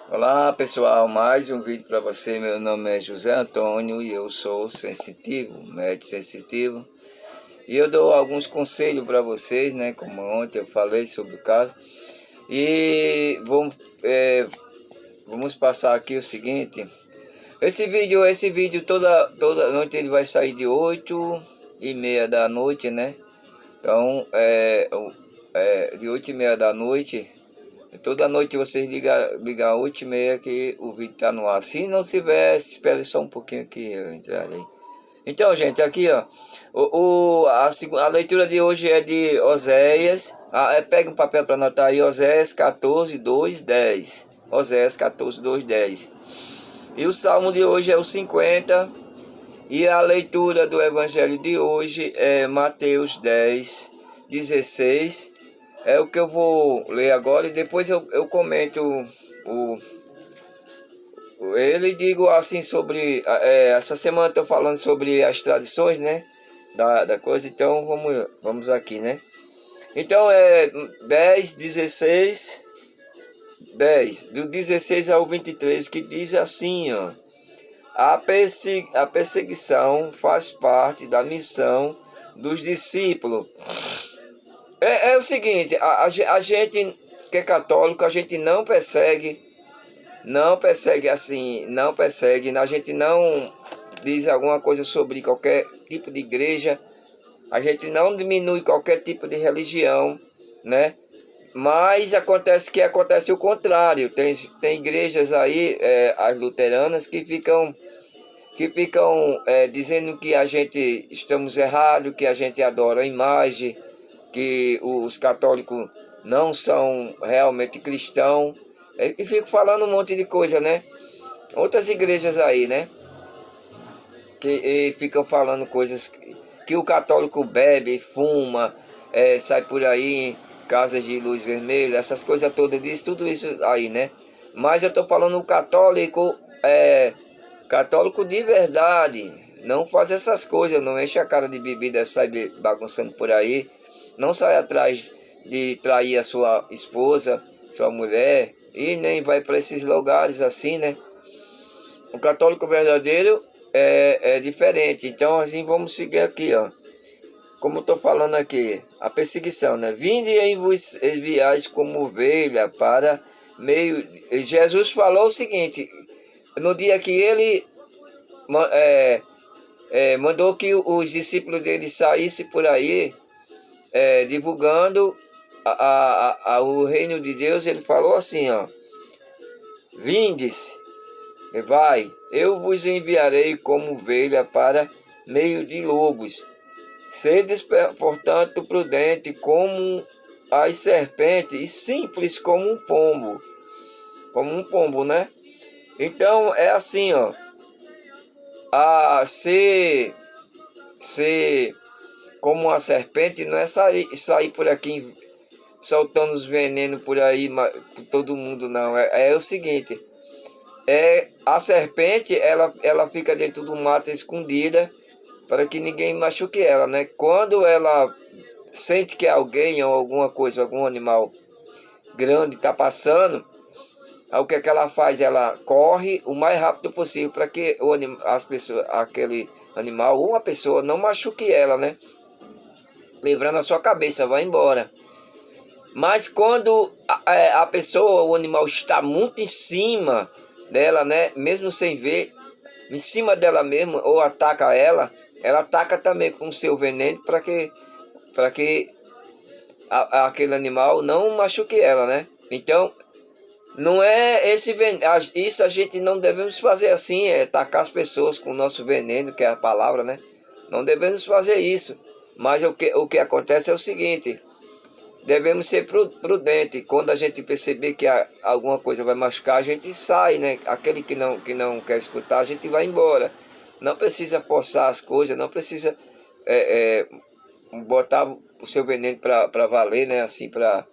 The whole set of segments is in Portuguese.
Olá pessoal, mais um vídeo para você. Meu nome é José Antônio e eu sou sensitivo, médico sensitivo. E eu dou alguns conselhos para vocês, né? Como ontem eu falei sobre o caso. E vamos passar aqui o seguinte. Esse vídeo toda noite ele vai sair de 8h30 da noite, né? Então, de 8h30 da noite. Toda noite vocês ligar 8h30 que o vídeo tá no ar. Se não tiver, espere só um pouquinho que eu entrar ali. Então, gente, aqui ó. A leitura de hoje é de Oséias. Pega um papel para anotar aí, Oséias 14, 2, 10. Oséias 14, 2, 10. E o salmo de hoje é o 50. E a leitura do evangelho de hoje é Mateus 10, 16. É o que eu vou ler agora e depois eu comento ele digo assim sobre essa semana estou falando sobre as tradições, né, da coisa. Então vamos aqui, né. Então 10, 16, 10 do 16 ao 23, que diz assim, ó: a perseguição faz parte da missão dos discípulos. É o seguinte, a gente que é católico, a gente não persegue assim, a gente não diz alguma coisa sobre qualquer tipo de igreja, a gente não diminui qualquer tipo de religião, né? Mas acontece o contrário, tem igrejas aí, as luteranas, que ficam dizendo que a gente estamos errados, que a gente adora a imagem, que os católicos não são realmente cristãos, e fico falando um monte de coisa, né? Outras igrejas aí, né? Que ficam falando coisas que o católico bebe, fuma, sai por aí em casas de luz vermelha, essas coisas todas, diz tudo isso aí, né? Mas eu tô falando o católico, católico de verdade, não faz essas coisas, não enche a cara de bebida, sai bagunçando por aí, não sai atrás de trair a sua esposa, sua mulher, e nem vai para esses lugares assim, né? O católico verdadeiro é diferente. Então, assim, vamos seguir aqui, ó. Como estou falando aqui, a perseguição, né? Vinde e vos enviais como ovelha para meio... Jesus falou o seguinte, no dia que ele mandou que os discípulos dele saíssem por aí, divulgando o reino de Deus, ele falou assim, ó: Vindes, vai, eu vos enviarei como ovelha para meio de lobos. Sedes, portanto, prudente como as serpentes e simples como um pombo. Como um pombo, né? Então é assim, ó. Ser como uma serpente não é sair por aqui soltando os venenos por aí, todo mundo, não. É o seguinte, a serpente, ela fica dentro do mato escondida para que ninguém machuque ela, né? Quando ela sente que alguém ou alguma coisa, algum animal grande está passando, aí o que é que ela faz? Ela corre o mais rápido possível para que as pessoas, aquele animal ou uma pessoa não machuque ela, né? Livrando a sua cabeça, vai embora. Mas quando a pessoa, o animal está muito em cima dela, né? Mesmo sem ver, em cima dela mesmo, ou ataca ela ataca também com o seu veneno para que aquele animal não machuque ela, né? Então, não é esse veneno, isso a gente não devemos fazer assim, atacar as pessoas com o nosso veneno, que é a palavra, né? Não devemos fazer isso. Mas o que acontece é o seguinte: devemos ser prudentes. Quando a gente perceber que alguma coisa vai machucar, a gente sai, né? Aquele que não quer escutar, a gente vai embora. Não precisa forçar as coisas, não precisa botar o seu veneno para valer, né? Assim, para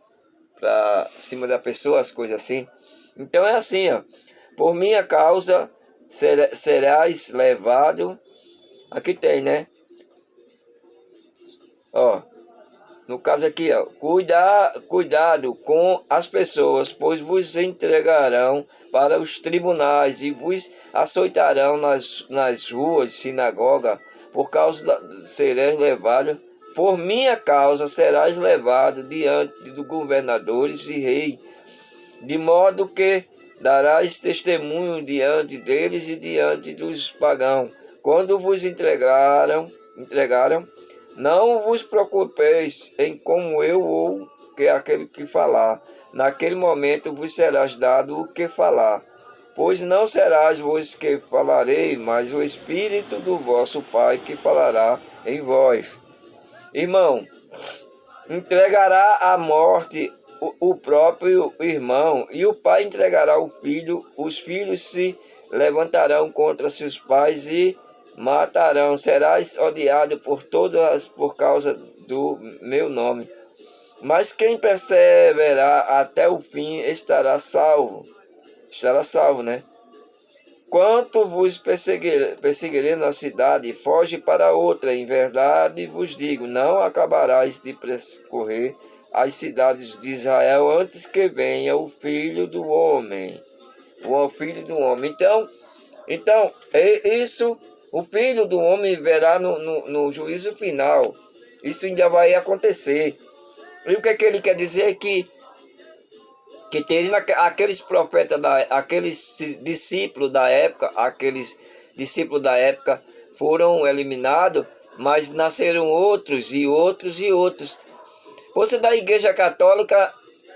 cima da pessoa, as coisas assim. Então é assim, ó. Por minha causa serás levado. Aqui tem, né? Ó. no caso aqui, ó, cuidado com as pessoas, pois vos entregarão para os tribunais e vos açoitarão nas ruas, sinagoga, sereis levado, por minha causa serás levado diante dos governadores e rei, de modo que darás testemunho diante deles e diante dos pagãos. Quando vos entregaram, não vos preocupeis em como eu ou que aquele que falar. Naquele momento vos serás dado o que falar. Pois não serás vós que falarei, mas o Espírito do vosso Pai que falará em vós. Irmão, entregará à morte o próprio irmão, e o pai entregará o filho. Os filhos se levantarão contra seus pais e matarão. Serás odiado por todas por causa do meu nome. Mas quem perseverar até o fim estará salvo. Estará salvo, né? Quanto vos perseguirei na cidade, foge para outra. Em verdade vos digo, não acabarás de percorrer as cidades de Israel antes que venha o Filho do Homem. O Filho do Homem. Então isso, o Filho do Homem verá no juízo final. Isso ainda vai acontecer. E o que é que ele quer dizer? Que teve aqueles profetas, aqueles discípulos da época foram eliminados, mas nasceram outros e outros e outros. Você da Igreja Católica,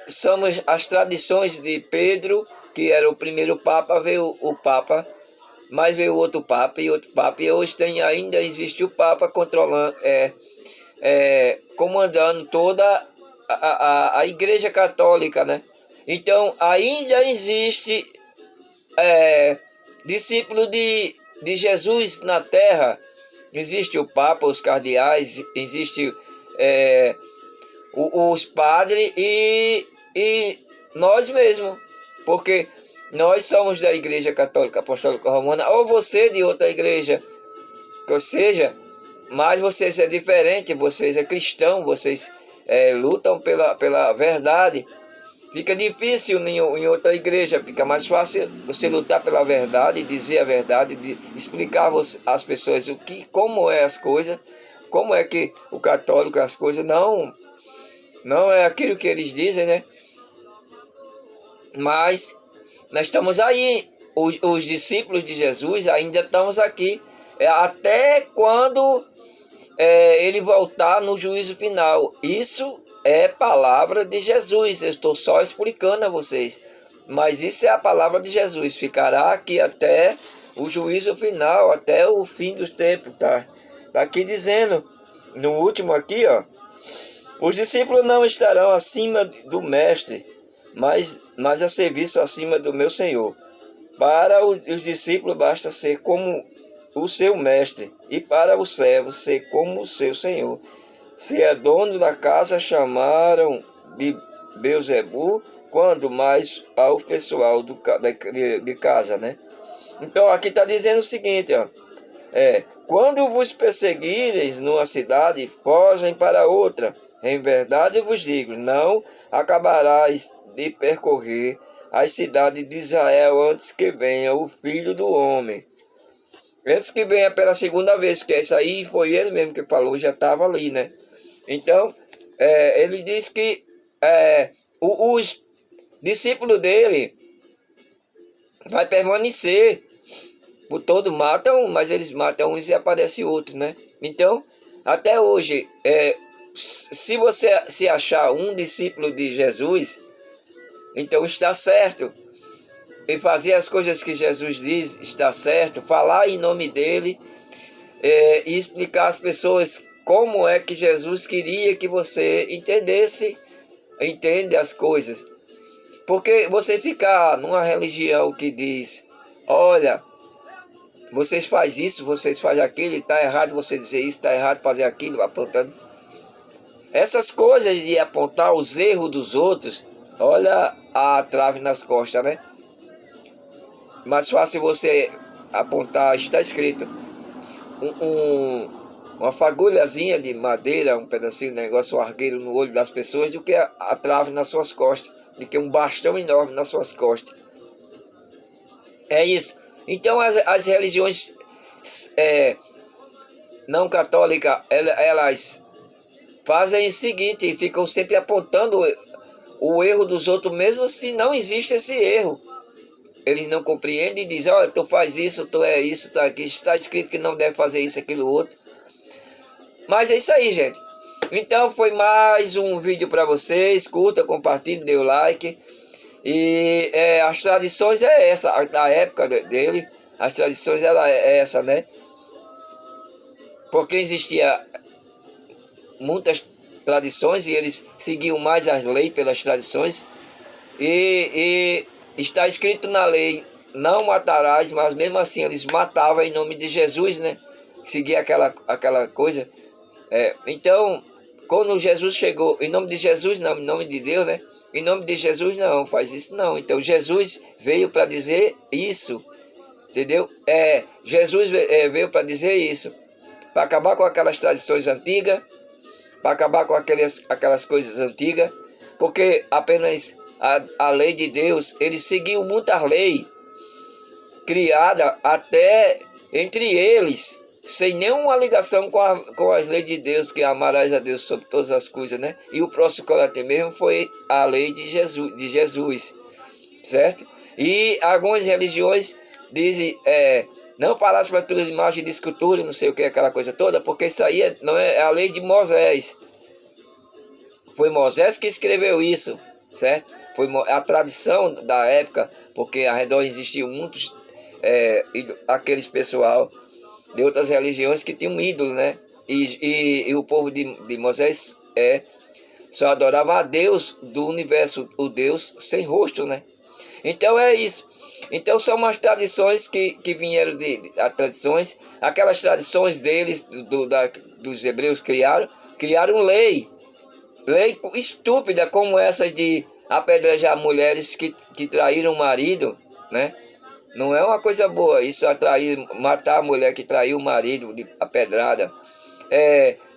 somos as tradições de Pedro, que era o primeiro Papa, veio o Papa, mas veio outro Papa, e hoje ainda existe o Papa controlando, comandando toda a Igreja Católica, né? Então, ainda existe discípulo de Jesus na Terra. Existe o Papa, os cardeais, existe os padres e nós mesmos. Porque nós somos da Igreja Católica Apostólica Romana, ou você de outra igreja, ou seja, mas vocês é diferente, vocês é cristão, vocês lutam pela verdade. Fica difícil em outra igreja, fica mais fácil você lutar pela verdade, dizer a verdade, explicar às pessoas como é as coisas, como é que o católico as coisas não é aquilo que eles dizem, né? Mas nós estamos aí, os discípulos de Jesus ainda estamos aqui, até quando ele voltar no juízo final. Isso é palavra de Jesus, eu estou só explicando a vocês, mas isso é a palavra de Jesus, ficará aqui até o juízo final, até o fim dos tempos, tá aqui dizendo, no último aqui, ó, os discípulos não estarão acima do mestre, mas a serviço acima do meu Senhor. Para os discípulos basta ser como o seu mestre, e para o servo ser como o seu senhor. Se é dono da casa, chamaram de Beelzebu, quando mais ao pessoal de casa, né? Então aqui está dizendo o seguinte, ó, quando vos perseguireis numa cidade, fogem para outra. Em verdade vos digo, não acabarás de percorrer as cidades de Israel antes que venha o Filho do Homem. Antes que venha pela segunda vez, que isso aí foi ele mesmo que falou, já estava ali, né? Então, ele diz que os discípulos dele vai permanecer. Por todo matam, mas eles matam uns e aparecem outros, né? Então, até hoje, se você se achar um discípulo de Jesus, então está certo. E fazer as coisas que Jesus diz está certo. Falar em nome dele e explicar às pessoas como é que Jesus queria que você entende as coisas. Porque você ficar numa religião que diz, olha, vocês fazem isso, vocês fazem aquilo, está errado você dizer isso, está errado fazer aquilo, apontando. Essas coisas de apontar os erros dos outros, olha a trave nas costas, né? Mais fácil você apontar, está escrito, uma fagulhazinha de madeira, um pedacinho de negócio, um argueiro no olho das pessoas, do que a trave nas suas costas, do que um bastão enorme nas suas costas. É isso. Então as religiões não católicas, elas fazem o seguinte, ficam sempre apontando o erro dos outros, mesmo se não existe esse erro. Eles não compreendem e dizem, olha, tu faz isso, tu é isso, tu é aquilo, está escrito que não deve fazer isso, aquilo, outro. Mas é isso aí, gente. Então foi mais um vídeo para vocês. Curta, compartilhe, dê o like. E as tradições é essa, da época dele. As tradições é essa, né? Porque existia muitas tradições e eles seguiam mais as leis pelas tradições. E está escrito na lei, não matarás, mas mesmo assim eles matavam em nome de Jesus, né? Seguia aquela coisa. Então, quando Jesus chegou, em nome de Jesus não, em nome de Deus, né? Em nome de Jesus não, faz isso não. Então Jesus veio para dizer isso, entendeu? Jesus veio para dizer isso, para acabar com aquelas tradições antigas, para acabar com aquelas coisas antigas, porque apenas a lei de Deus, eles seguiam muitas leis criadas até entre eles, sem nenhuma ligação com as leis de Deus, que amarás a Deus sobre todas as coisas, né? E o próximo que ela tem mesmo foi a lei de Jesus, certo? E algumas religiões dizem, não falasse para tuas imagens de escultura, não sei o que, aquela coisa toda, porque isso aí não é a lei de Moisés. Foi Moisés que escreveu isso, certo? Foi a tradição da época, porque ao redor existiam muitos, aqueles pessoal de outras religiões que tinham ídolos, né? E o povo de Moisés só adorava a Deus do universo, o Deus sem rosto, né? Então é isso. Então são umas tradições que vieram de tradições, aquelas tradições deles, dos hebreus criaram lei estúpida como essa de apedrejar mulheres que traíram o marido, né? Não é uma coisa boa isso, matar a mulher que traiu o marido a pedrada.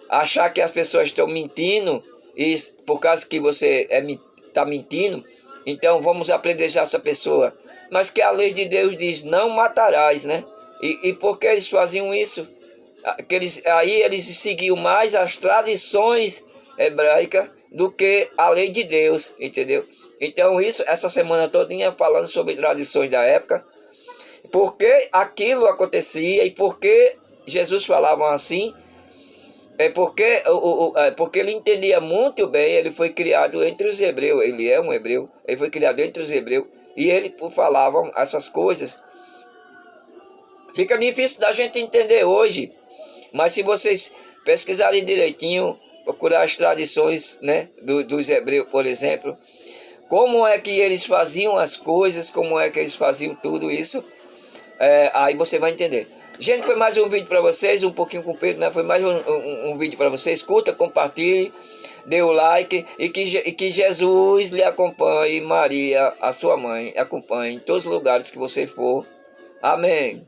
Achar que as pessoas estão mentindo, e por causa que você está mentindo, então vamos apedrejar essa pessoa. Mas que a lei de Deus diz, não matarás, né? E por que eles faziam isso? Aí eles seguiam mais as tradições hebraicas do que a lei de Deus, entendeu? Então essa semana todinha falando sobre tradições da época, porque aquilo acontecia e porque Jesus falava assim, porque ele entendia muito bem, ele foi criado entre os hebreus, ele é um hebreu, ele foi criado entre os hebreus, e ele falava essas coisas. Fica difícil da gente entender hoje, mas se vocês pesquisarem direitinho, procurar as tradições, né, dos hebreus, por exemplo, como é que eles faziam as coisas, como é que eles faziam tudo isso, aí você vai entender. Gente, foi mais um vídeo para vocês, um pouquinho comprido, né? Foi mais um vídeo para vocês. Curta, compartilhe, dê o like e que Jesus lhe acompanhe, Maria, a sua mãe, acompanhe em todos os lugares que você for. Amém.